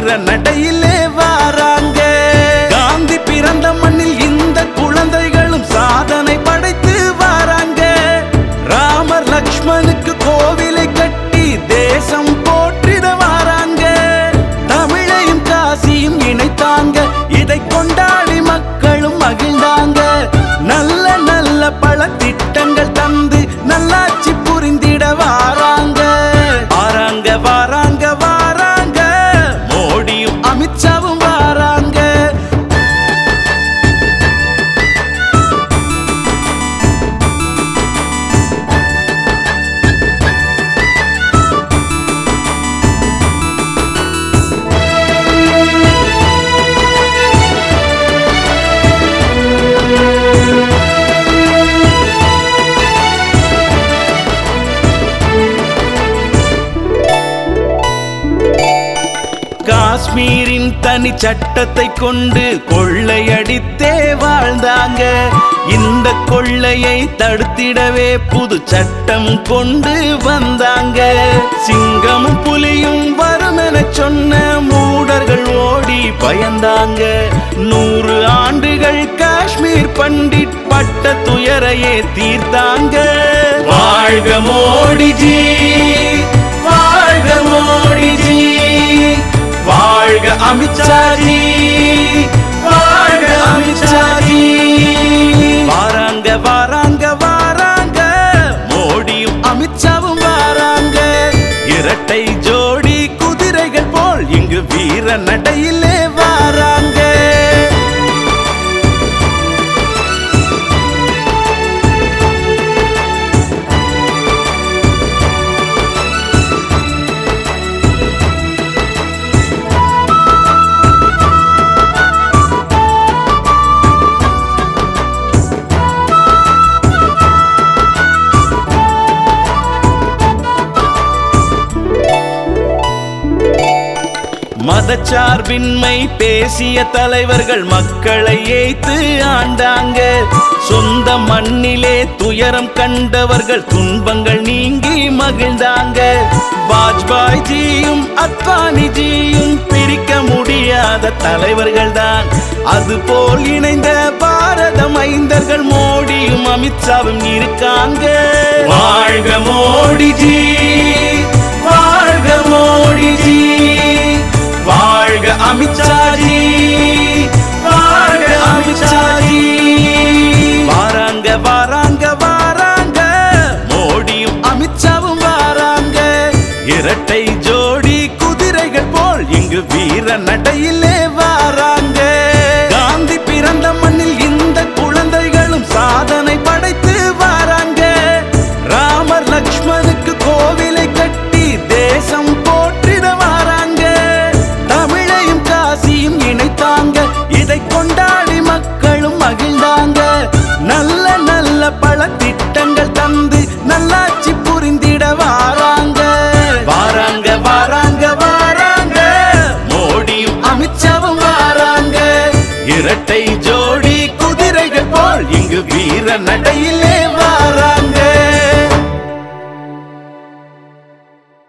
வீர நடையிலே வாராங்க. காந்தி பிறந்த மண்ணில் இந்த குழந்தைகளும் சாதனை படைத்து வாராங்க. ராமர் லக்ஷ்மணுக்கு கோவிலை கட்டி தேசம் போற்றிட வாராங்க. தமிழையும் காசியும் இணைத்தாங்க, இதை கொண்டாடி மக்களும் மகிழ்ந்தாங்க. நல்ல நல்ல பல திட்டங்கள் தந்து நல்லாட்சி புரிந்திட வாராங்க. வாராங்க வாராங்க வாராங்க, மோடியும் அமித்ஷாவும் வாராங்க. காஷ்மீரின் தனி சட்டத்தை கொண்டு கொள்ளையடித்தே வாழ்ந்தாங்க. இந்த கொள்ளையை தடுத்திடவே புது சட்டம் கொண்டு வந்தாங்க. சிங்கமும் புலியும் வரும் என சொன்ன மூடர்கள் ஓடி பயந்தாங்க. 100 ஆண்டுகள் காஷ்மீர் பண்டிட் பட்ட துயரையே தீர்த்தாங்க. வாழ்க மோடிஜி, வாழ்க மோடிஜி, வாழ்க அமித்ஷாஜி, வாழ்க அமித்ஷாஜி. வாராங்க வாராங்க வாராங்க, மோடியும் அமித்ஷாவும் வாராங்க. இரட்டை ஜோடி குதிரைகள் போல் இங்கு வீர நடையிலே வாராங்க. மதச்சார்பின்மை பேசிய தலைவர்கள் மக்களை ஏய்த்து ஆண்டாங்க. சொந்த மண்ணிலே துயரம் கண்டவர்கள் துன்பங்கள் நீங்கி மகிழ்ந்தாங்க. வாஜ்பாய்ஜியும் அத்வானிஜியும் பிரிக்க முடியாத தலைவர்கள் தான். அதுபோல் இணைந்த பாரத மைந்தர்கள் மோடியும் அமித்ஷாவும் இருக்காங்க. வாழ்க மோடிஜி, வாழ்க மோடிஜி, வாழ்க அமித்ஷாஜி, வாழ்க அமித்ஷாஜி. வாராங்க வாராங்க வாராங்க, மோடியும் அமித்ஷாவும் வாராங்க. இரட்டை ஜோடி குதிரைகள் போல் இங்கு வீர நடையிலே வாராங்க.